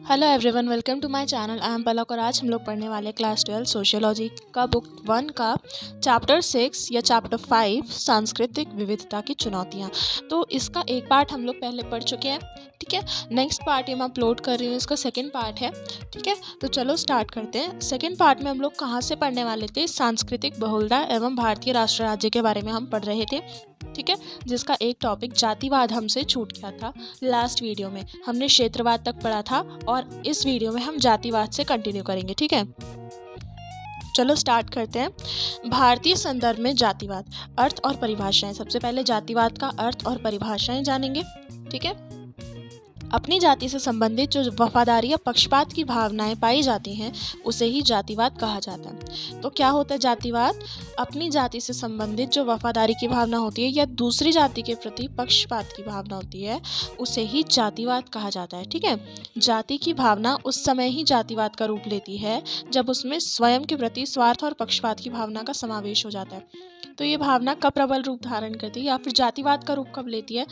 Hello everyone, welcome to my channel. I am Palak और आज हम लोग पढ़ने वाले क्लास 12 सोशियोलॉजी का बुक 1 का चैप्टर 6 या चैप्टर 5 सांस्कृतिक विविधता की चुनौतियाँ। तो इसका एक पार्ट हम लोग पहले पढ़ चुके हैं, ठीक है। नेक्स्ट पार्ट ये मैं अपलोड कर रही हूँ, इसका सेकेंड पार्ट है, ठीक है। तो चलो स्टार्ट करते हैं। सेकेंड पार्ट में हम लोग कहाँ से पढ़ने वाले थे? सांस्कृतिक बहुलता एवं भारतीय राष्ट्र राज्य के बारे में हम पढ़ रहे थे, ठीक है। जिसका एक टॉपिक जातिवाद हमसे छूट गया था। लास्ट वीडियो में हमने क्षेत्रवाद तक पढ़ा था और इस वीडियो में हम जातिवाद से कंटिन्यू करेंगे, ठीक है। चलो स्टार्ट करते हैं। भारतीय संदर्भ में जातिवाद, अर्थ और परिभाषाएं। सबसे पहले जातिवाद का अर्थ और परिभाषाएं जानेंगे, ठीक है। अपनी जाति से संबंधित जो वफादारी या पक्षपात की भावनाएं पाई जाती हैं उसे ही जातिवाद कहा जाता है। तो क्या होता है जातिवाद? अपनी जाति से संबंधित जो वफादारी की भावना होती है या दूसरी जाति के प्रति पक्षपात की भावना होती है उसे ही जातिवाद कहा जाता है, ठीक है। जाति की भावना उस समय ही जातिवाद का रूप लेती है जब उसमें स्वयं के प्रति स्वार्थ और पक्षपात की भावना का समावेश हो जाता है। तो ये भावना कब प्रबल रूप धारण करती है या फिर जातिवाद का रूप कब लेती है?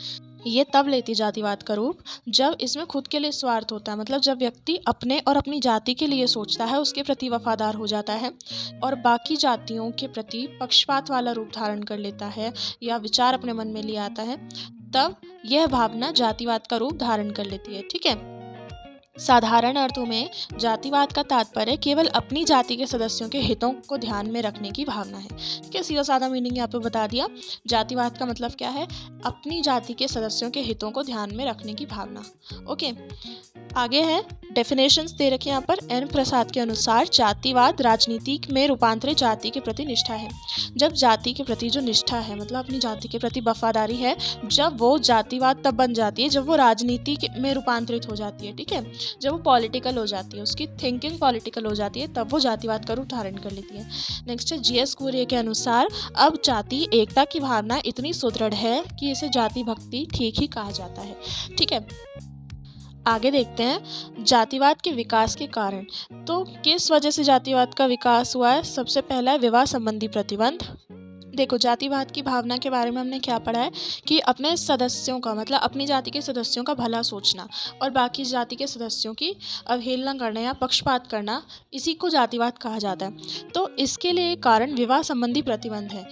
ये तब लेती जातिवाद का रूप जब इसमें खुद के लिए स्वार्थ होता है, मतलब जब व्यक्ति अपने और अपनी जाति के लिए सोचता है, उसके प्रति वफादार हो जाता है और बाकी जातियों के प्रति पक्षपात वाला रूप धारण कर लेता है या विचार अपने मन में ले आता है, तब यह भावना जातिवाद का रूप धारण कर लेती है, ठीक है। साधारण अर्थों में जातिवाद का तात्पर्य केवल अपनी जाति के सदस्यों के हितों को ध्यान में रखने की भावना है, ठीक है। सीधा साधा मीनिंग यहाँ पे बता दिया। जातिवाद का मतलब क्या है? अपनी जाति के सदस्यों के हितों को ध्यान में रखने की भावना। ओके, आगे है डेफिनेशंस दे रखे यहाँ पर। एन प्रसाद के अनुसार जातिवाद राजनीति में रूपांतरित जाति के प्रति निष्ठा है। जब जाति के प्रति जो निष्ठा है, मतलब अपनी जाति के प्रति वफादारी है, जब वो जातिवाद तब बन जाती है जब वो राजनीति में रूपांतरित हो जाती है, ठीक है। जब वो पॉलिटिकल हो जाती है, उसकी थिंकिंग पॉलिटिकल हो जाती है, तब वो जातिवाद का रूप धारण कर लेती है। नेक्स्ट है जीएस कुरियन के अनुसार अब जाति एकता की भावना इतनी सुदृढ़ है कि इसे जाति भक्ति ठीक ही कहा जाता है, ठीक है। आगे देखते हैं जातिवाद के विकास के कारण। तो किस वजह से जातिवाद का विकास हुआ है? सबसे पहला है विवाह संबंधी प्रतिबंध। देखो, जातिवाद की भावना के बारे में हमने क्या पढ़ा है कि अपने सदस्यों का, मतलब अपनी जाति के सदस्यों का भला सोचना और बाकी जाति के सदस्यों की अवहेलना करना या पक्षपात करना, इसी को जातिवाद कहा जाता है। तो इसके लिए कारण विवाह संबंधी प्रतिबंध है।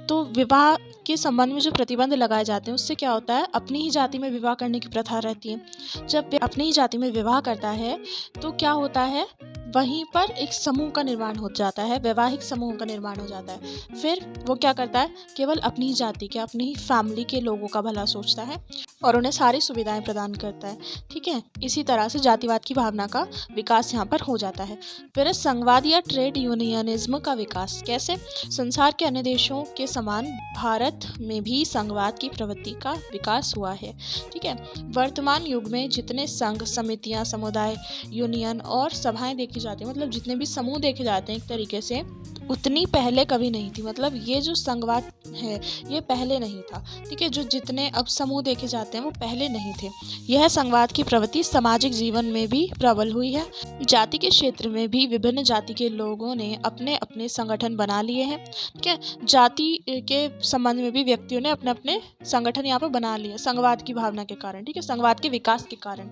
तो विवाह के संबंध में जो प्रतिबंध लगाए जाते हैं उससे क्या होता है? अपनी ही जाति में विवाह करने की प्रथा रहती है। जब अपनी ही जाति में विवाह करता है तो क्या होता है? वहीं पर एक समूह का निर्माण हो जाता है, वैवाहिक समूह का निर्माण हो जाता है। फिर वो क्या करता है? केवल अपनी ही जाति के, अपनी ही फैमिली के लोगों का भला सोचता है और उन्हें सारी सुविधाएं प्रदान करता है, ठीक है। इसी तरह से जातिवाद की भावना का विकास यहाँ पर हो जाता है। फिर संघवाद या ट्रेड यूनियनिज्म का विकास कैसे? संसार के अन्य देशों के समान भारत में भी संघवाद की प्रवृत्ति का विकास हुआ है, ठीक है। वर्तमान युग में जितने संघ, समितियां, समुदाय, यूनियन और सभाएं देखी जाती है, मतलब जितने भी समूह देखे जाते हैं एक तरीके से, उतनी पहले कभी नहीं थी। मतलब ये जो संघवाद है ये पहले नहीं था, ठीक है। जो जितने अब समूह देखे जाते हैं वो पहले नहीं थे। यह संघवाद की प्रवृत्ति सामाजिक जीवन में भी प्रबल हुई है। जाति के क्षेत्र में भी विभिन्न जाति के लोगों ने अपने अपने संगठन बना लिए हैं, ठीक है। जाति के संबंध में भी व्यक्तियों ने अपने अपने संगठन यहाँ पर बना लिए संघवाद की भावना के कारण, ठीक है। संघवाद के विकास के कारण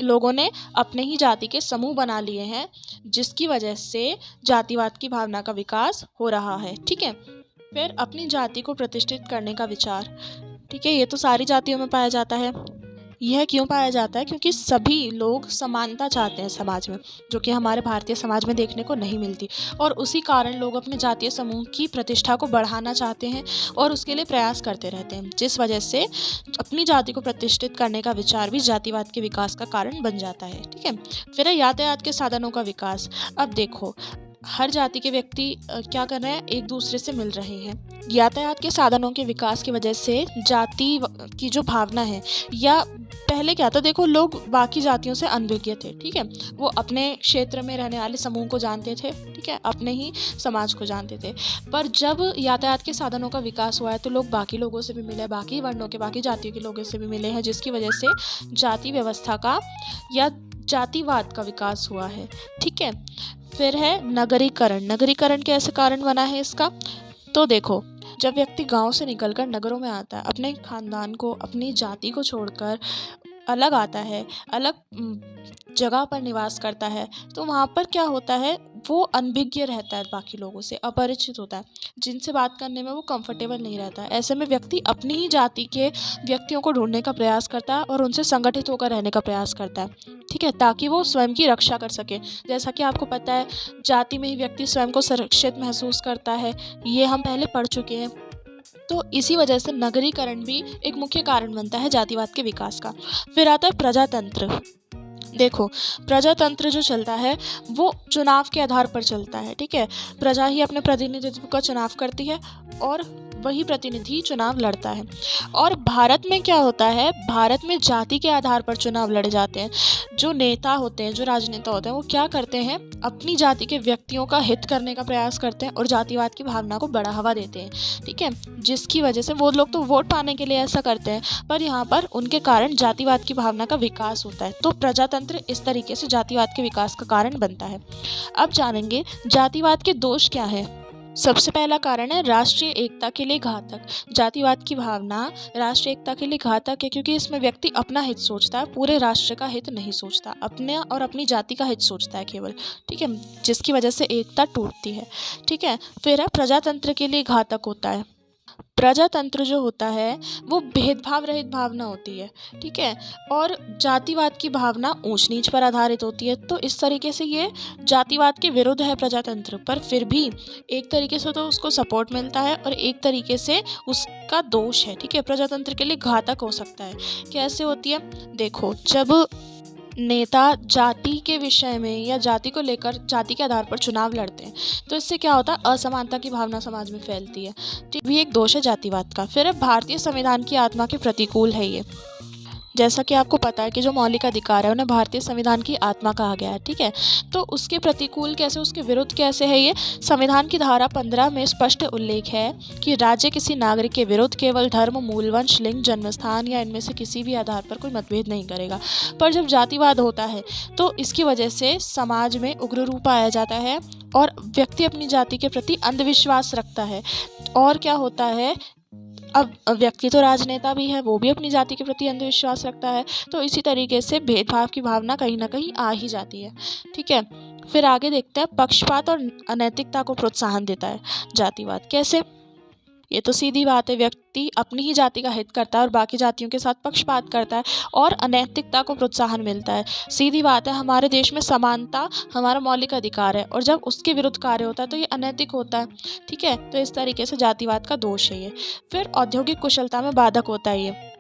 लोगों ने अपने ही जाति के समूह बना लिए हैं, जिसकी वजह से जातिवाद की भावना का विकास हो रहा है, ठीक है। फिर अपनी जाति को प्रतिष्ठित करने का विचार, ठीक है। ये तो सारी जातियों में पाया जाता है। यह क्यों पाया जाता है? क्योंकि सभी लोग समानता चाहते हैं समाज में, जो कि हमारे भारतीय समाज में देखने को नहीं मिलती, और उसी कारण लोग अपने जातीय समूह की प्रतिष्ठा को बढ़ाना चाहते हैं और उसके लिए प्रयास करते रहते हैं, जिस वजह से अपनी जाति को प्रतिष्ठित करने का विचार भी जातिवाद के विकास का कारण बन जाता है, ठीक है। फिर यातायात के साधनों का विकास। अब देखो, हर जाति के व्यक्ति क्या कर रहे हैं? एक दूसरे से मिल रहे हैं। यातायात के साधनों के विकास की वजह से जाति की जो भावना है, या पहले क्या था, देखो लोग बाकी जातियों से अनभिज्ञ थे, ठीक है। वो अपने क्षेत्र में रहने वाले समूह को जानते थे, ठीक है, अपने ही समाज को जानते थे। पर जब यातायात के साधनों का विकास हुआ है तो लोग बाकी लोगों से भी मिले, बाकी वर्णों के, बाकी जातियों के लोगों से भी मिले हैं, जिसकी वजह से जाति व्यवस्था का या जातिवाद का विकास हुआ है, ठीक है। फिर है नगरीकरण। नगरीकरण कैसे कारण बना है इसका? तो देखो, जब व्यक्ति गांव से निकलकर नगरों में आता है, अपने खानदान को, अपनी जाति को छोड़कर अलग आता है, अलग जगह पर निवास करता है, तो वहाँ पर क्या होता है, वो अनभिज्ञ रहता है, बाकी लोगों से अपरिचित होता है, जिनसे बात करने में वो कंफर्टेबल नहीं रहता है। ऐसे में व्यक्ति अपनी ही जाति के व्यक्तियों को ढूंढने का प्रयास करता है और उनसे संगठित होकर रहने का प्रयास करता है, ठीक है, ताकि वो स्वयं की रक्षा कर सके। जैसा कि आपको पता है, जाति में ही व्यक्ति स्वयं को सुरक्षित महसूस करता है, ये हम पहले पढ़ चुके हैं। तो इसी वजह से नगरीकरण भी एक मुख्य कारण बनता है जातिवाद के विकास का। फिर आता है प्रजातंत्र। देखो, प्रजातंत्र जो चलता है वो चुनाव के आधार पर चलता है, ठीक है। प्रजा ही अपने प्रतिनिधित्व का चुनाव करती है और वही प्रतिनिधि चुनाव लड़ता है। और भारत में क्या होता है, भारत में जाति के आधार पर चुनाव लड़े जाते हैं। जो नेता होते हैं, जो राजनेता होते हैं, वो क्या करते हैं, अपनी जाति के व्यक्तियों का हित करने का प्रयास करते हैं और जातिवाद की भावना को बढ़ावा देते हैं, ठीक है। जिसकी वजह से वो लोग तो वोट पाने के लिए ऐसा करते हैं, पर यहाँ पर उनके कारण जातिवाद की भावना का विकास होता है। तो प्रजातंत्र इस तरीके से जातिवाद के विकास का कारण बनता है। अब जानेंगे जातिवाद के दोष क्या है। सबसे पहला कारण है राष्ट्रीय एकता के लिए घातक। जातिवाद की भावना राष्ट्रीय एकता के लिए घातक है, क्योंकि इसमें व्यक्ति अपना हित सोचता है, पूरे राष्ट्र का हित नहीं सोचता, अपने और अपनी जाति का हित सोचता है केवल, ठीक है, जिसकी वजह से एकता टूटती है, ठीक है। फिर है प्रजातंत्र के लिए घातक होता है। प्रजातंत्र जो होता है वो भेदभाव रहित भावना होती है, ठीक है, और जातिवाद की भावना ऊंच नीच पर आधारित होती है। तो इस तरीके से ये जातिवाद के विरुद्ध है प्रजातंत्र, पर फिर भी एक तरीके से तो उसको सपोर्ट मिलता है और एक तरीके से उसका दोष है, ठीक है। प्रजातंत्र के लिए घातक हो सकता है। कैसे होती है, देखो, जब नेता जाति के विषय में या जाति को लेकर जाति के आधार पर चुनाव लड़ते हैं, तो इससे क्या होता है, असमानता की भावना समाज में फैलती है, ठीक, भी एक दोष है जातिवाद का। फिर है भारतीय संविधान की आत्मा के प्रतिकूल है ये। जैसा कि आपको पता है कि जो मौलिक अधिकार है उन्हें भारतीय संविधान की आत्मा कहा गया है, ठीक है। तो उसके प्रतिकूल कैसे, उसके विरुद्ध कैसे है ये। संविधान की धारा 15 में स्पष्ट उल्लेख है कि राज्य किसी नागरिक के विरुद्ध केवल धर्म, मूलवंश, लिंग, जन्मस्थान या इनमें से किसी भी आधार पर कोई मतभेद नहीं करेगा। पर जब जातिवाद होता है तो इसकी वजह से समाज में उग्र रूप आया जाता है और व्यक्ति अपनी जाति के प्रति अंधविश्वास रखता है। और क्या होता है, अब व्यक्ति तो राजनेता भी है, वो भी अपनी जाति के प्रति अंधविश्वास रखता है, तो इसी तरीके से भेदभाव की भावना कहीं ना कहीं आ ही जाती है, ठीक है। फिर आगे देखते हैं, पक्षपात और अनैतिकता को प्रोत्साहन देता है जातिवाद। कैसे, ये तो सीधी बात है, व्यक्ति अपनी ही जाति का हित करता है और बाकी जातियों के साथ पक्षपात करता है और अनैतिकता को प्रोत्साहन मिलता है। सीधी बात है, हमारे देश में समानता हमारा मौलिक अधिकार है और जब उसके विरुद्ध कार्य होता है तो ये अनैतिक होता है, ठीक है। तो इस तरीके से जातिवाद का दोष है ये। फिर औद्योगिक कुशलता में बाधक होता है ये।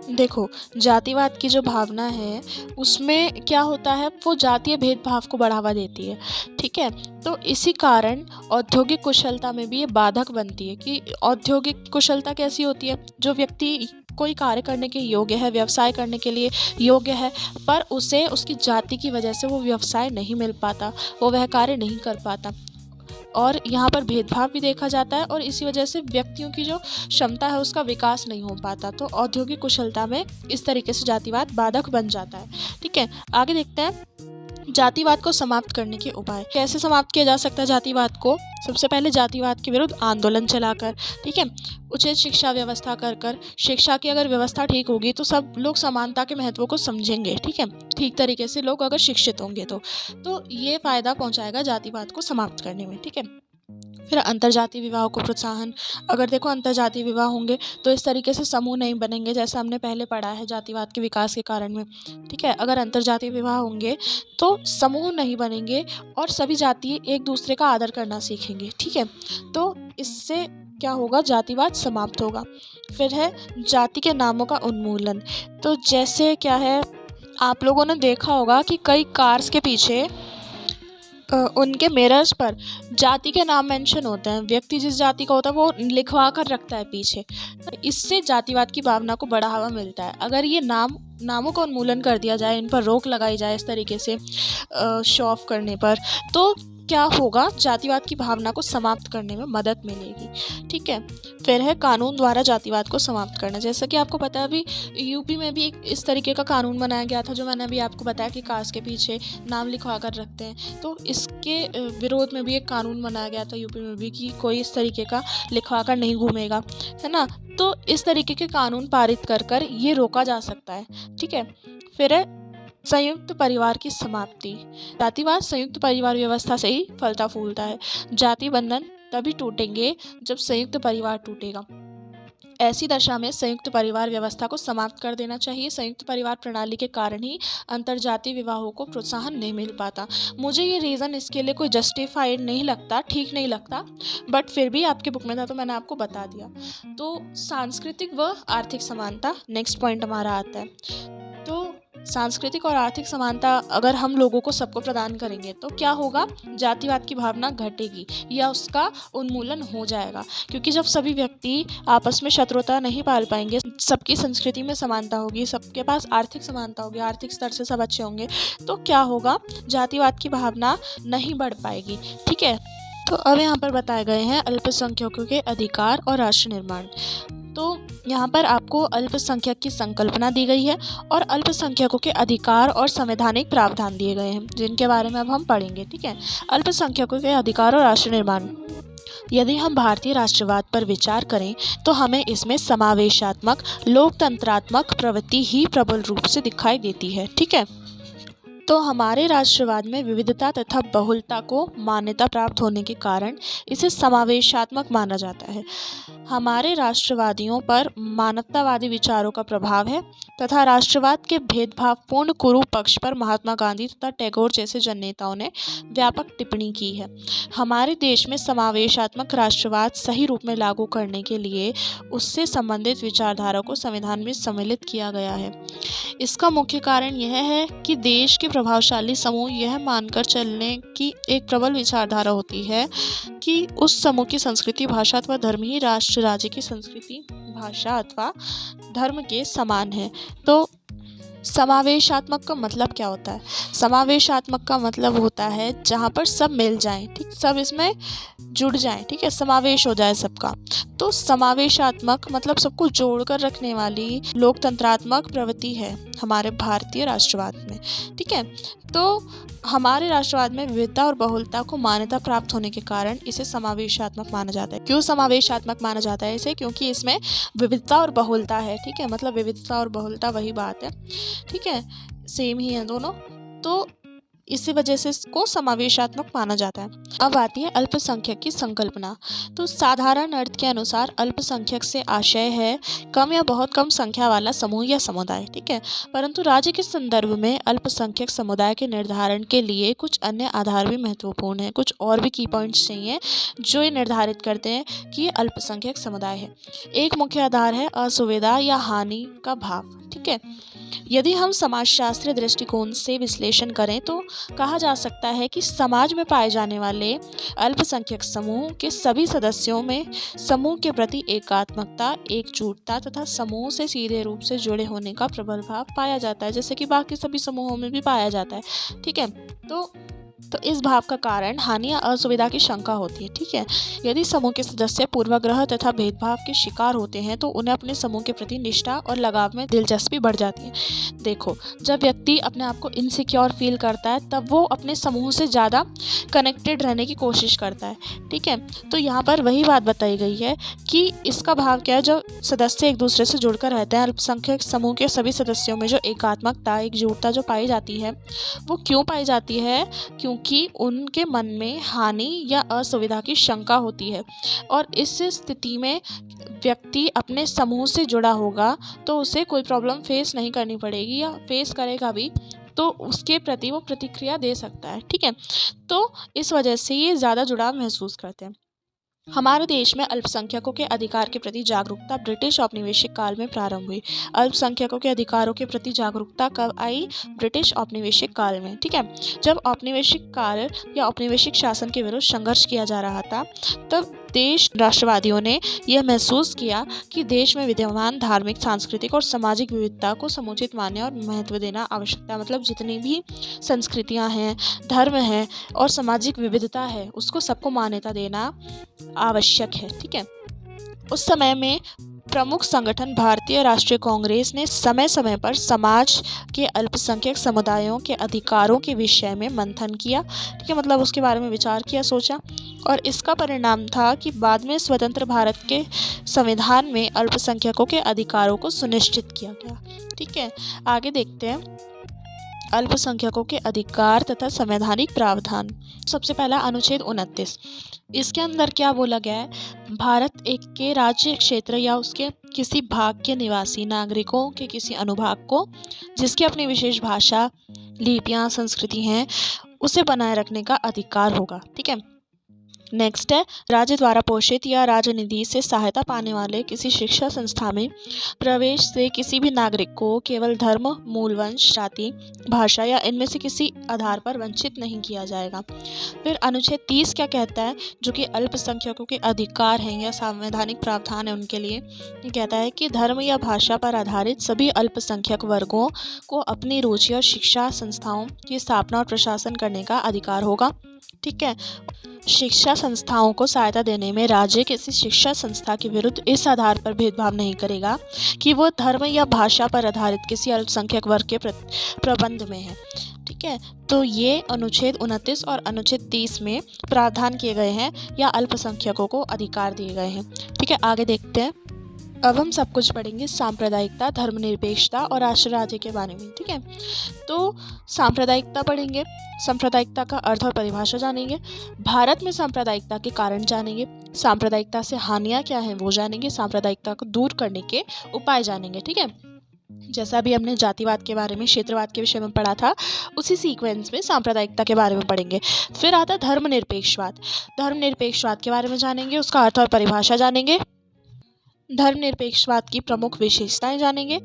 देखो, जातिवाद की जो भावना है उसमें क्या होता है, वो जातीय भेदभाव को बढ़ावा देती है, ठीक है। तो इसी कारण औद्योगिक कुशलता में भी ये बाधक बनती है कि औद्योगिक कुशलता कैसी होती है, जो व्यक्ति कोई कार्य करने के योग्य है, व्यवसाय करने के लिए योग्य है, पर उसे उसकी जाति की वजह से वो व्यवसाय नहीं मिल पाता, वो वह कार्य नहीं कर पाता, और यहाँ पर भेदभाव भी देखा जाता है और इसी वजह से व्यक्तियों की जो क्षमता है उसका विकास नहीं हो पाता। तो औद्योगिक कुशलता में इस तरीके से जातिवाद बाधक बन जाता है, ठीक है। आगे देखते हैं जातिवाद को समाप्त करने के उपाय। कैसे समाप्त किया जा सकता है जातिवाद को। सबसे पहले जातिवाद के विरुद्ध आंदोलन चलाकर, ठीक है, उचित शिक्षा व्यवस्था कर शिक्षा की अगर व्यवस्था ठीक होगी तो सब लोग समानता के महत्व को समझेंगे, ठीक है, ठीक तरीके से लोग अगर शिक्षित होंगे तो ये फायदा पहुंचाएगा जातिवाद को समाप्त करने में, ठीक है। फिर अंतर्जातीय विवाह को प्रोत्साहन। अगर देखो अंतर्जातीय विवाह होंगे तो इस तरीके से समूह नहीं बनेंगे, जैसा हमने पहले पढ़ा है जातिवाद के विकास के कारण में, ठीक है। अगर अंतर्जातीय विवाह होंगे तो समूह नहीं बनेंगे और सभी जाति एक दूसरे का आदर करना सीखेंगे, ठीक है। तो इससे क्या होगा, जातिवाद समाप्त होगा। फिर है जाति के नामों का उन्मूलन। तो जैसे क्या है, आप लोगों ने देखा होगा कि कई कार्स के पीछे उनके मिरर्स पर जाति के नाम मेंशन होते हैं, व्यक्ति जिस जाति का होता है वो लिखवा कर रखता है पीछे। इससे जातिवाद की भावना को बढ़ावा मिलता है। अगर ये नामों का उन्मूलन कर दिया जाए, इन पर रोक लगाई जाए इस तरीके से शो ऑफ करने पर, तो क्या होगा, जातिवाद की भावना को समाप्त करने में मदद मिलेगी। ठीक है, फिर है कानून द्वारा जातिवाद को समाप्त करना। जैसा कि आपको पता है अभी यूपी में भी एक इस तरीके का कानून बनाया गया था, जो मैंने अभी आपको बताया कि कास्ट के पीछे नाम लिखवा कर रखते हैं, तो इसके विरोध में भी एक कानून बनाया गया था यूपी में भी कि कोई इस तरीके का लिखवा कर नहीं घूमेगा, है ना। तो इस तरीके के कानून पारित कर कर ये रोका जा सकता है। ठीक है, फिर है संयुक्त परिवार की समाप्ति। जातिवाद संयुक्त परिवार व्यवस्था से ही फलता फूलता है। जाति बंधन तभी टूटेंगे जब संयुक्त परिवार टूटेगा। ऐसी दशा में संयुक्त परिवार व्यवस्था को समाप्त कर देना चाहिए। संयुक्त परिवार प्रणाली के कारण ही अंतर्जातीय विवाहों को प्रोत्साहन नहीं मिल पाता। मुझे ये रीज़न इसके लिए कोई जस्टिफाइड नहीं लगता, ठीक नहीं लगता, बट फिर भी आपके बुक में था तो मैंने आपको बता दिया। तो सांस्कृतिक व आर्थिक समानता नेक्स्ट पॉइंट हमारा आता है। तो सांस्कृतिक और आर्थिक समानता अगर हम लोगों को सबको प्रदान करेंगे तो क्या होगा, जातिवाद की भावना घटेगी या उसका उन्मूलन हो जाएगा। क्योंकि जब सभी व्यक्ति आपस में शत्रुता नहीं पाल पाएंगे, सबकी संस्कृति में समानता होगी, सबके पास आर्थिक समानता होगी, आर्थिक स्तर से सब अच्छे होंगे, तो क्या होगा, जातिवाद की भावना नहीं बढ़ पाएगी। ठीक है, तो अब यहाँ पर बताए गए हैं अल्पसंख्यकों के अधिकार और राष्ट्र निर्माण। तो यहाँ पर आपको अल्पसंख्यक की संकल्पना दी गई है और अल्पसंख्यकों के अधिकार और संवैधानिक प्रावधान दिए गए हैं, जिनके बारे में अब हम पढ़ेंगे। ठीक है, अल्पसंख्यकों के अधिकार और राष्ट्र निर्माण। यदि हम भारतीय राष्ट्रवाद पर विचार करें तो हमें इसमें समावेशात्मक लोकतंत्रात्मक प्रवृत्ति ही प्रबल रूप से दिखाई देती है। ठीक है, तो हमारे राष्ट्रवाद में विविधता तथा बहुलता को मान्यता प्राप्त होने के कारण इसे समावेशात्मक माना जाता है। हमारे राष्ट्रवादियों पर मानवतावादी विचारों का प्रभाव है तथा राष्ट्रवाद के भेदभावपूर्ण कुरूप पक्ष पर महात्मा गांधी तथा टैगोर जैसे जननेताओं ने व्यापक टिप्पणी की है। हमारे देश में समावेशात्मक राष्ट्रवाद सही रूप में लागू करने के लिए उससे संबंधित विचारधारा को संविधान में सम्मिलित किया गया है। इसका मुख्य कारण यह है कि देश के प्रभावशाली समूह यह मानकर चलने की एक प्रबल विचारधारा होती है कि उस समूह की संस्कृति, भाषा अथवा धर्म ही राष्ट्र राज्य की संस्कृति, भाषा अथवा धर्म के समान है। तो समावेशात्मक का मतलब क्या होता है? समावेशात्मक का मतलब होता है जहाँ पर सब मिल जाएं, ठीक, सब इसमें जुड़ जाएं, ठीक है, समावेश हो जाए सबका। तो समावेशात्मक मतलब सबको जोड़कर रखने वाली लोकतंत्रात्मक प्रवृत्ति है हमारे भारतीय राष्ट्रवाद में। ठीक है, तो हमारे राष्ट्रवाद में विविधता और बहुलता को मान्यता प्राप्त होने के कारण इसे समावेशात्मक माना जाता है। क्यों समावेशात्मक माना जाता है इसे? क्योंकि इसमें विविधता और बहुलता है। ठीक है, मतलब विविधता और बहुलता वही बात है। ठीक है, सेम ही है दोनों, तो इसी वजह से इसको समावेशात्मक माना जाता है। अब आती है अल्पसंख्यक की संकल्पना। तो साधारण अर्थ के अनुसार अल्पसंख्यक से आशय है कम या बहुत कम संख्या वाला समूह या समुदाय। ठीक है, परंतु राज्य के संदर्भ में अल्पसंख्यक समुदाय के निर्धारण के लिए कुछ अन्य आधार भी महत्वपूर्ण हैं। कुछ और भी की पॉइंट्स चाहिए जो ये निर्धारित करते हैं कि ये अल्पसंख्यक समुदाय है। एक मुख्य आधार है असुविधा या हानि का भाव। ठीक है, यदि हम समाजशास्त्रीय दृष्टिकोण से विश्लेषण करें तो कहा जा सकता है कि समाज में पाए जाने वाले अल्पसंख्यक समूह के सभी सदस्यों में समूह के प्रति एकात्मकता, एकजुटता तथा समूह से सीधे रूप से जुड़े होने का प्रबल भाव पाया जाता है, जैसे कि बाकी सभी समूहों में भी पाया जाता है। ठीक है, तो इस भाव का कारण हानि या असुविधा की शंका होती है। ठीक है, यदि समूह के सदस्य पूर्वाग्रह तथा भेदभाव के शिकार होते हैं तो उन्हें अपने समूह के प्रति निष्ठा और लगाव में दिलचस्पी बढ़ जाती है। देखो, जब व्यक्ति अपने आप को इनसिक्योर फील करता है तब वो अपने समूह से ज़्यादा कनेक्टेड रहने की कोशिश करता है। ठीक है, तो यहाँ पर वही बात बताई गई है कि इसका भाव क्या है, जो सदस्य एक दूसरे से जुड़कर रहते हैं। अल्पसंख्यक समूह के सभी सदस्यों में जो एकात्मकता, एकजुटता जो पाई जाती है वो क्यों पाई जाती है? क्योंकि उनके मन में हानि या असुविधा की शंका होती है और इस स्थिति में व्यक्ति अपने समूह से जुड़ा होगा तो उसे कोई प्रॉब्लम फेस नहीं करनी पड़ेगी, या फेस करेगा भी तो उसके प्रति वो प्रतिक्रिया दे सकता है। ठीक है, तो इस वजह से ये ज़्यादा जुड़ाव महसूस करते हैं। हमारे देश में अल्पसंख्यकों के अधिकार के प्रति जागरूकता ब्रिटिश औपनिवेशिक काल में प्रारंभ हुई। अल्पसंख्यकों के अधिकारों के प्रति जागरूकता कब आई? ब्रिटिश औपनिवेशिक काल में। ठीक है, जब औपनिवेशिक काल या औपनिवेशिक शासन के विरुद्ध संघर्ष किया जा रहा था ब्रिटिश राष्ट्रवादियों ने यह महसूस किया कि देश में विद्यमान धार्मिक, सांस्कृतिक और सामाजिक विविधता को समुचित मान्य और महत्व देना आवश्यकता है। मतलब जितनी भी संस्कृतियां हैं, धर्म है और सामाजिक विविधता है, उसको सबको मान्यता देना आवश्यक है। ठीक है। उस समय में प्रमुख संगठन भारतीय राष्ट्रीय कांग्रेस ने समय समय पर समाज के अल्पसंख्यक समुदायों के अधिकारों के विषय में मंथन किया। ठीक है, मतलब उसके बारे में विचार किया, सोचा, और इसका परिणाम था कि बाद में स्वतंत्र भारत के संविधान में अल्पसंख्यकों के अधिकारों को सुनिश्चित किया गया। ठीक है, आगे देखते हैं अल्पसंख्यकों के अधिकार तथा संवैधानिक प्रावधान। सबसे पहला अनुच्छेद 29। इसके अंदर क्या बोला गया है? भारत एक के राज्य क्षेत्र या उसके किसी भाग के निवासी नागरिकों के किसी अनुभाग को जिसकी अपनी विशेष भाषा, लिपियां, संस्कृति हैं, उसे बनाए रखने का अधिकार होगा। ठीक है। नेक्स्ट है, राज्य द्वारा पोषित या राजनिधि से सहायता पाने वाले किसी शिक्षा संस्था में प्रवेश से किसी भी नागरिक को केवल धर्म, मूल वंश, जाति, भाषा या इनमें से किसी आधार पर वंचित नहीं किया जाएगा। फिर अनुच्छेद 30 क्या कहता है, जो कि अल्पसंख्यकों के अधिकार हैं या संवैधानिक प्रावधान है उनके लिए, कहता है कि धर्म या भाषा पर आधारित सभी अल्पसंख्यक वर्गों को अपनी रुचि और शिक्षा संस्थाओं की स्थापना और प्रशासन करने का अधिकार होगा। ठीक है। शिक्षा संस्थाओं को सहायता देने में राज्य किसी शिक्षा संस्था के विरुद्ध इस आधार पर भेदभाव नहीं करेगा कि वो धर्म या भाषा पर आधारित किसी अल्पसंख्यक वर्ग के प्रबंध में है। ठीक है, तो ये अनुच्छेद 29 और अनुच्छेद 30 में प्रावधान किए गए हैं या अल्पसंख्यकों को अधिकार दिए गए हैं। ठीक है, आगे देखते हैं। अब हम सब कुछ पढ़ेंगे सांप्रदायिकता, धर्मनिरपेक्षता और राष्ट्र राज्य के बारे में। ठीक है, तो सांप्रदायिकता पढ़ेंगे, सांप्रदायिकता का अर्थ और परिभाषा जानेंगे, भारत में सांप्रदायिकता के कारण जानेंगे, सांप्रदायिकता से हानियां क्या हैं वो जानेंगे, सांप्रदायिकता को दूर करने के उपाय जानेंगे। ठीक है, जैसा भी हमने जातिवाद के बारे में, क्षेत्रवाद के विषय में पढ़ा था, उसी सीक्वेंस में सांप्रदायिकता के बारे में पढ़ेंगे। फिर आता है धर्मनिरपेक्षवाद। धर्मनिरपेक्षवाद के बारे में जानेंगे, उसका अर्थ और परिभाषा जानेंगे, धर्मनिरपेक्षवाद की प्रमुख विशेषताएं जानेंगे,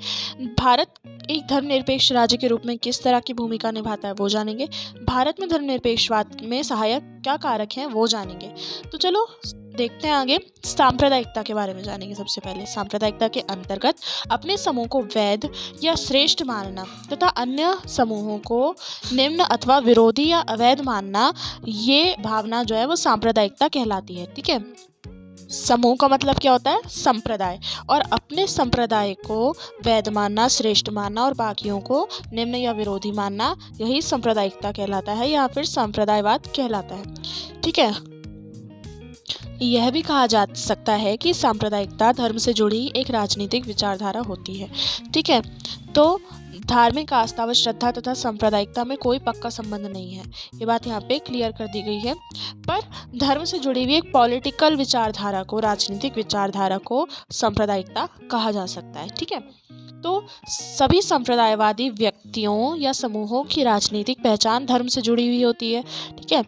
भारत एक धर्मनिरपेक्ष राज्य के रूप में किस तरह की भूमिका निभाता है वो जानेंगे, भारत में धर्मनिरपेक्षवाद में सहायक क्या कारक हैं वो जानेंगे। तो चलो देखते हैं आगे। सांप्रदायिकता के बारे में जानेंगे। सबसे पहले सांप्रदायिकता के अंतर्गत अपने समूह को वैध या श्रेष्ठ मानना तथा अन्य समूहों को निम्न अथवा विरोधी या अवैध मानना, ये भावना जो है वो सांप्रदायिकता कहलाती है। ठीक है, समूह का मतलब क्या होता है? संप्रदाय, और अपने संप्रदाय को वैध मानना, श्रेष्ठ मानना और बाकियों को निम्न या विरोधी मानना, यही सांप्रदायिकता कहलाता है या फिर संप्रदायवाद कहलाता है। ठीक है, यह भी कहा जा सकता है कि सांप्रदायिकता धर्म से जुड़ी एक राजनीतिक विचारधारा होती है। ठीक है, तो धार्मिक आस्था व श्रद्धा तथा सांप्रदायिकता में कोई पक्का संबंध नहीं है, ये बात यहाँ पे क्लियर कर दी गई है। पर धर्म से जुड़ी हुई एक पॉलिटिकल विचारधारा को, राजनीतिक विचारधारा को सांप्रदायिकता कहा जा सकता है। ठीक है, तो सभी संप्रदायवादी व्यक्तियों या समूहों की राजनीतिक पहचान धर्म से जुड़ी हुई होती है। ठीक है,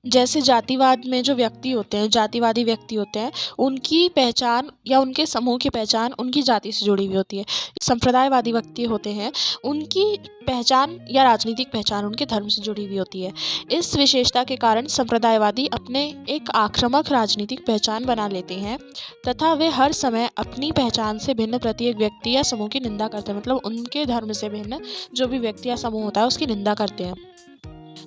जैसे जातिवाद में जो व्यक्ति होते हैं, जातिवादी व्यक्ति होते हैं, उनकी पहचान या उनके समूह की पहचान उनकी जाति से जुड़ी हुई होती है। संप्रदायवादी व्यक्ति होते हैं, उनकी पहचान या राजनीतिक पहचान उनके धर्म से जुड़ी हुई होती है। इस विशेषता के कारण संप्रदायवादी अपने एक आक्रामक राजनीतिक पहचान बना लेते हैं तथा वे हर समय अपनी पहचान से भिन्न प्रत्येक व्यक्ति या समूह की निंदा करते हैं। मतलब उनके धर्म से भिन्न जो भी व्यक्ति या समूह होता है उसकी निंदा करते हैं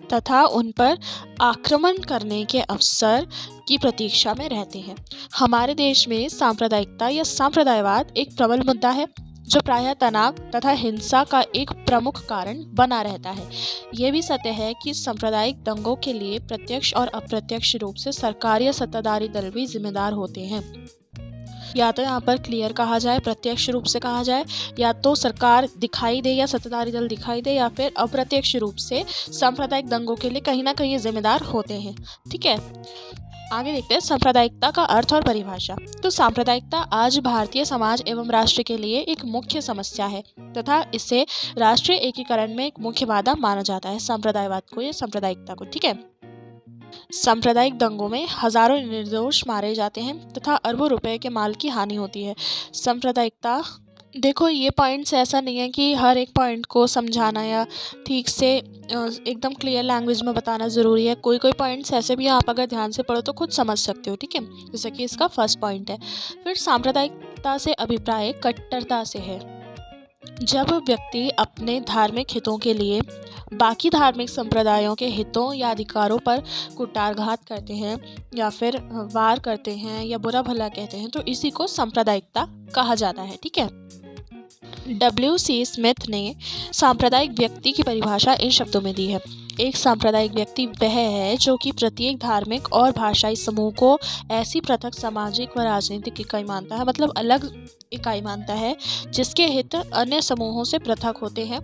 तथा उन पर आक्रमण करने के अवसर की प्रतीक्षा में रहते हैं। हमारे देश में सांप्रदायिकता या सांप्रदायवाद एक प्रबल मुद्दा है जो प्रायः तनाव तथा हिंसा का एक प्रमुख कारण बना रहता है। यह भी सत्य है कि सांप्रदायिक दंगों के लिए प्रत्यक्ष और अप्रत्यक्ष रूप से सरकार या सत्ताधारी दल भी जिम्मेदार होते हैं। या तो यहाँ पर क्लियर कहा जाए, प्रत्यक्ष रूप से कहा जाए, या तो सरकार दिखाई दे या सत्ताधारी दल दिखाई दे, या फिर अप्रत्यक्ष रूप से सांप्रदायिक दंगों के लिए कहीं ना कहीं जिम्मेदार होते हैं। ठीक है, आगे देखते हैं सांप्रदायिकता का अर्थ और परिभाषा। तो सांप्रदायिकता आज भारतीय समाज एवं राष्ट्र के लिए एक मुख्य समस्या है तथा इसे राष्ट्रीय एकीकरण में एक मुख्य बाधा माना जाता है, सांप्रदायवाद को या सांप्रदायिकता को। ठीक है, सांप्रदायिक दंगों में हजारों निर्दोष मारे जाते हैं तथा अरबों रुपए के माल की हानि होती है। सांप्रदायिकता देखो, ये पॉइंट्स ऐसा नहीं है कि हर एक पॉइंट को समझाना या ठीक से एकदम क्लियर लैंग्वेज में बताना ज़रूरी है। कोई कोई पॉइंट्स ऐसे भी आप अगर ध्यान से पढ़ो तो खुद समझ सकते हो, ठीक है। जैसे कि इसका फर्स्ट पॉइंट है। फिर सांप्रदायिकता से अभिप्राय कट्टरता से है। जब व्यक्ति अपने धार्मिक हितों के लिए बाकी धार्मिक संप्रदायों के हितों या अधिकारों पर कुठाराघात करते हैं या फिर वार करते हैं या बुरा भला कहते हैं, तो इसी को सांप्रदायिकता कहा जाता है, ठीक है। W.C. स्मिथ ने सांप्रदायिक व्यक्ति की परिभाषा इन शब्दों में दी है। एक सांप्रदायिक व्यक्ति वह है जो कि प्रत्येक धार्मिक और भाषाई समूह को ऐसी पृथक सामाजिक व राजनीतिक इकाई मानता है, मतलब अलग इकाई मानता है, जिसके हित अन्य समूहों से पृथक होते हैं,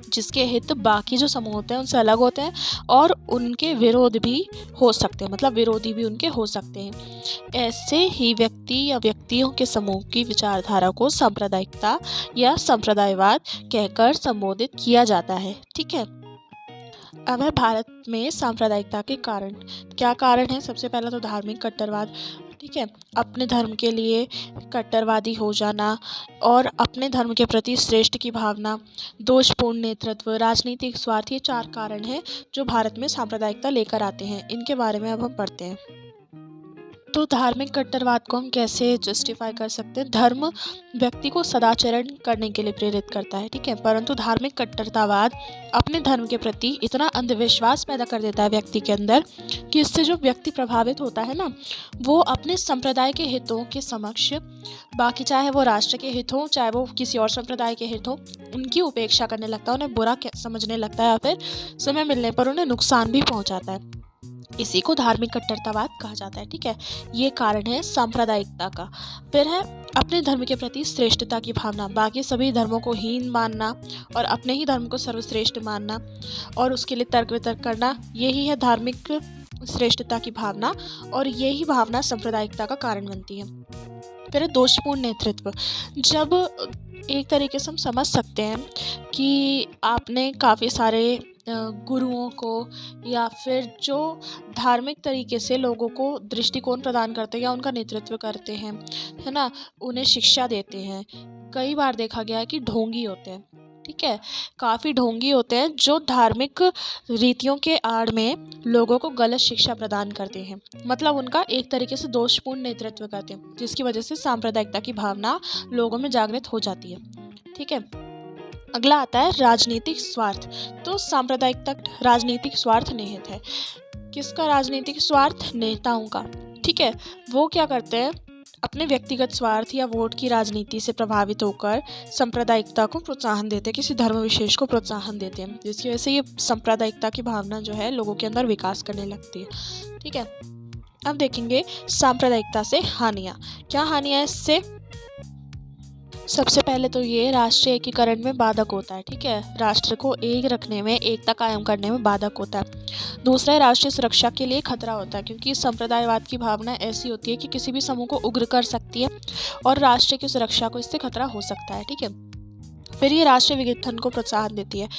जिसके हित बाकी जो समूह होते हैं उनसे अलग होते हैं और उनके विरोध भी हो सकते हैं, मतलब विरोधी भी उनके हो सकते हैं। ऐसे ही व्यक्ति या व्यक्तियों के समूह की विचारधारा को सांप्रदायिकता या संप्रदायवाद कहकर संबोधित किया जाता है, ठीक है। अब है भारत में सांप्रदायिकता के कारण। क्या कारण है? सबसे पहला तो धार्मिक कट्टरवाद, ठीक है। अपने धर्म के लिए कट्टरवादी हो जाना और अपने धर्म के प्रति श्रेष्ठ की भावना, दोषपूर्ण नेतृत्व, राजनीतिक स्वार्थ, ये 4 कारण हैं जो भारत में सांप्रदायिकता लेकर आते हैं। इनके बारे में अब हम पढ़ते हैं। तो धार्मिक कट्टरवाद को हम कैसे जस्टिफाई कर सकते हैं? धर्म व्यक्ति को सदाचरण करने के लिए प्रेरित करता है, ठीक है, परंतु धार्मिक कट्टरतावाद अपने धर्म के प्रति इतना अंधविश्वास पैदा कर देता है व्यक्ति के अंदर कि इससे जो व्यक्ति प्रभावित होता है ना, वो अपने संप्रदाय के हितों के समक्ष बाकी, चाहे वो राष्ट्र के हित हों चाहे वो किसी और संप्रदाय के हित हों, उनकी उपेक्षा करने लगता है, उन्हें बुरा समझने लगता है या फिर समय मिलने पर उन्हें नुकसान भी पहुंचाता है। इसी को धार्मिक कट्टरतावाद कहा जाता है, ठीक है। ये कारण है सांप्रदायिकता का। फिर है अपने धर्म के प्रति श्रेष्ठता की भावना, बाकी सभी धर्मों को हीन मानना और अपने ही धर्म को सर्वश्रेष्ठ मानना और उसके लिए तर्क वितर्क करना, यही है धार्मिक श्रेष्ठता की भावना और यही भावना सांप्रदायिकता का कारण बनती है। फिर है दोषपूर्ण नेतृत्व। जब एक तरीके से हम समझ सकते हैं कि आपने काफ़ी सारे गुरुओं को या फिर जो धार्मिक तरीके से लोगों को दृष्टिकोण प्रदान करते हैं या उनका नेतृत्व करते हैं, है ना, उन्हें शिक्षा देते हैं, कई बार देखा गया है कि ढोंगी होते हैं, ठीक है, काफ़ी ढोंगी होते हैं जो धार्मिक रीतियों के आड़ में लोगों को गलत शिक्षा प्रदान करते हैं, मतलब उनका एक तरीके से दोषपूर्ण नेतृत्व करते हैं, जिसकी वजह से सांप्रदायिकता की भावना लोगों में जागृत हो जाती है, ठीक है। अगला आता है राजनीतिक स्वार्थ। तो सांप्रदायिकता राजनीतिक स्वार्थ निहित है। किसका राजनीतिक स्वार्थ? नेताओं का, ठीक है। वो क्या करते हैं? अपने व्यक्तिगत स्वार्थ या वोट की राजनीति से प्रभावित होकर सांप्रदायिकता को प्रोत्साहन देते हैं, किसी धर्म विशेष को प्रोत्साहन देते हैं, जिसकी वजह से ये सांप्रदायिकता की भावना जो है लोगों के अंदर विकास करने लगती है, ठीक है। अब देखेंगे सांप्रदायिकता से हानियाँ। क्या हानियाँ इससे? सबसे पहले तो ये राष्ट्रीय एकीकरण में बाधक होता है, ठीक है, राष्ट्र को एक रखने में, एकता कायम करने में बाधक होता है। दूसरा है राष्ट्रीय सुरक्षा के लिए खतरा होता है, क्योंकि संप्रदायवाद की भावना ऐसी होती है कि किसी भी समूह को उग्र कर सकती है और राष्ट्र की सुरक्षा को इससे खतरा हो सकता है, ठीक है। फिर ये राष्ट्रीय विघटन को प्रोत्साहन देती है।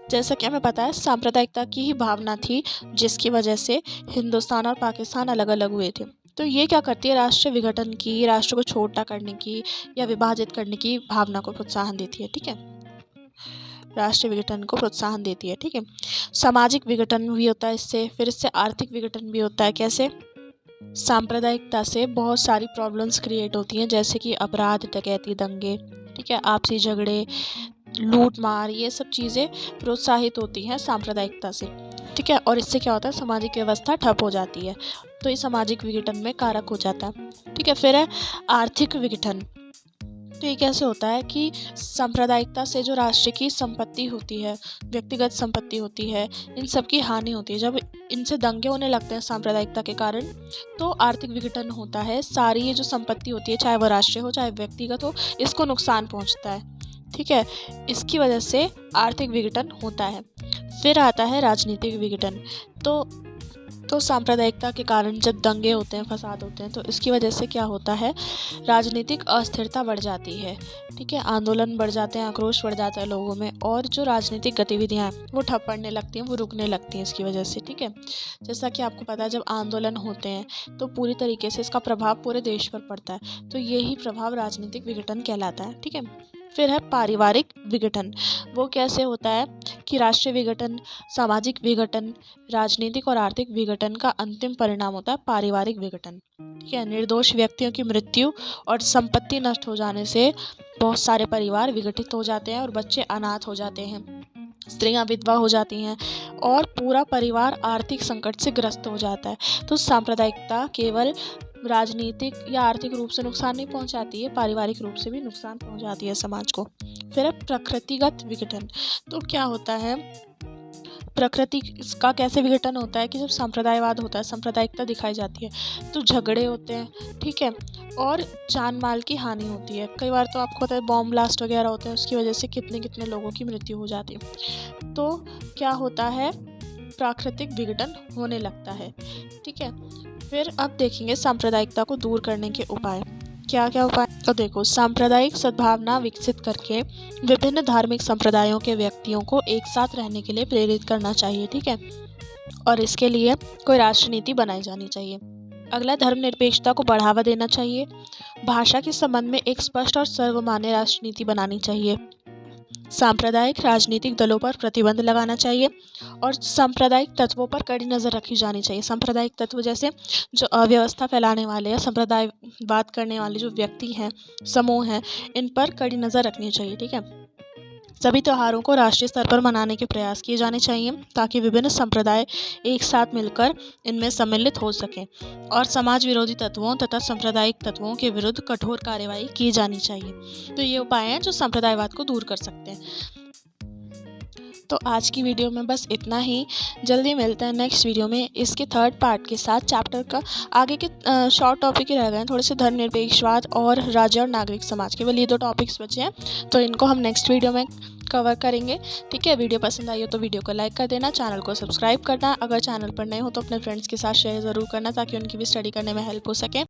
जैसा कि हमें पता है सांप्रदायिकता की ही भावना थी जिसकी वजह से हिंदुस्तान और पाकिस्तान अलग अलग हुए थे। तो ये क्या करती है? राष्ट्रीय विघटन की, राष्ट्र को छोटा करने की या विभाजित करने की भावना को प्रोत्साहन देती है, ठीक है, राष्ट्रीय विघटन को प्रोत्साहन देती है, ठीक है। सामाजिक विघटन भी होता है इससे। फिर इससे आर्थिक विघटन भी होता है। कैसे? सांप्रदायिकता से बहुत सारी प्रॉब्लम्स क्रिएट होती हैं, जैसे कि अपराध, डकैती, दंगे, ठीक है, आपसी झगड़े, लूट मार, ये सब चीज़ें प्रोत्साहित होती हैं सांप्रदायिकता से, ठीक है। और इससे क्या होता है? सामाजिक व्यवस्था ठप हो जाती है, तो ये सामाजिक विघटन में कारक हो जाता है, ठीक है। फिर है आर्थिक विघटन। तो ये कैसे होता है कि सांप्रदायिकता से जो राष्ट्र की संपत्ति होती है, व्यक्तिगत संपत्ति होती है, इन सब की हानि होती है। जब इनसे दंगे होने लगते हैं सांप्रदायिकता के कारण, तो आर्थिक विघटन होता है। सारी ये जो संपत्ति होती है, चाहे वह राष्ट्रीय हो चाहे व्यक्तिगत हो, इसको नुकसान पहुंचता है, ठीक है। इसकी वजह से आर्थिक विघटन होता है। फिर आता है राजनीतिक विघटन। तो तो सांप्रदायिकता के कारण जब दंगे होते हैं, फसाद होते हैं, तो इसकी वजह से क्या होता है, राजनीतिक अस्थिरता बढ़ जाती है। ठीक है, आंदोलन बढ़ जाते हैं, आक्रोश बढ़ जाता है लोगों में, और जो राजनीतिक गतिविधियां हैं वो ठप पड़ने लगती हैं, वो रुकने लगती हैं इसकी वजह से। ठीक है, जैसा कि आपको पता है जब आंदोलन होते हैं तो पूरी तरीके से इसका प्रभाव पूरे देश पर पड़ता है, तो यही प्रभाव राजनीतिक विघटन कहलाता है। ठीक है, फिर है पारिवारिक विघटन। वो कैसे होता है कि राष्ट्रीय विघटन, सामाजिक विघटन, राजनीतिक और आर्थिक विघटन का अंतिम परिणाम होता है पारिवारिक विघटन। ठीक है, निर्दोष व्यक्तियों की मृत्यु और संपत्ति नष्ट हो जाने से बहुत सारे परिवार विघटित हो जाते हैं और बच्चे अनाथ हो जाते हैं, स्त्रियां विधवा हो जाती हैं और पूरा परिवार आर्थिक संकट से ग्रस्त हो जाता है। तो सांप्रदायिकता केवल राजनीतिक या आर्थिक रूप से नुकसान नहीं पहुंचाती है, पारिवारिक रूप से भी नुकसान पहुंचाती है समाज को। फिर है प्रकृतिगत विघटन। तो क्या होता है, प्रकृति का कैसे विघटन होता है कि जब सांप्रदायवाद होता है, सांप्रदायिकता दिखाई जाती है, तो झगड़े होते हैं। ठीक है, और जान माल की हानि होती है। कई बार तो आपको पता है बॉम्ब ब्लास्ट वगैरह होते हैं, उसकी वजह से कितने कितने लोगों की मृत्यु हो जाती है। तो क्या होता है, प्राकृतिक विघटन होने लगता है। ठीक है, फिर अब देखेंगे सांप्रदायिकता को दूर करने के उपाय। क्या क्या उपाय, तो देखो, सांप्रदायिक सद्भावना विकसित करके विभिन्न धार्मिक संप्रदायों के व्यक्तियों को एक साथ रहने के लिए प्रेरित करना चाहिए। ठीक है, और इसके लिए कोई राष्ट्रनीति बनाई जानी चाहिए। अगला, धर्मनिरपेक्षता को बढ़ावा देना चाहिए। भाषा के संबंध में एक स्पष्ट और सर्वमान्य राष्ट्रनीति बनानी चाहिए। सांप्रदायिक राजनीतिक दलों पर प्रतिबंध लगाना चाहिए और सांप्रदायिक तत्वों पर कड़ी नज़र रखी जानी चाहिए। सांप्रदायिक तत्व जैसे जो अव्यवस्था फैलाने वाले या संप्रदायवाद करने वाले जो व्यक्ति हैं, समूह हैं, इन पर कड़ी नज़र रखनी चाहिए। ठीक है, सभी त्योहारों को राष्ट्रीय स्तर पर मनाने के प्रयास किए जाने चाहिए ताकि विभिन्न संप्रदाय एक साथ मिलकर इनमें सम्मिलित हो सकें, और समाज विरोधी तत्वों तथा सांप्रदायिक तत्वों के विरुद्ध कठोर कार्रवाई की जानी चाहिए। तो ये उपाय हैं जो सांप्रदायवाद को दूर कर सकते हैं। तो आज की वीडियो में बस इतना ही। जल्दी मिलते हैं नेक्स्ट वीडियो में इसके थर्ड पार्ट के साथ। चैप्टर का आगे के शॉर्ट टॉपिक ही रह गए हैं थोड़े से, धर्मनिरपेक्षवाद और राज्य और नागरिक समाज, केवल ये 2 टॉपिक्स बचे हैं, तो इनको हम नेक्स्ट वीडियो में कवर करेंगे। ठीक है, वीडियो पसंद आई हो तो वीडियो को लाइक कर देना, चैनल को सब्सक्राइब करना, अगर चैनल पर नए हो तो अपने फ्रेंड्स के साथ शेयर ज़रूर करना ताकि उनकी भी स्टडी करने में हेल्प हो सके।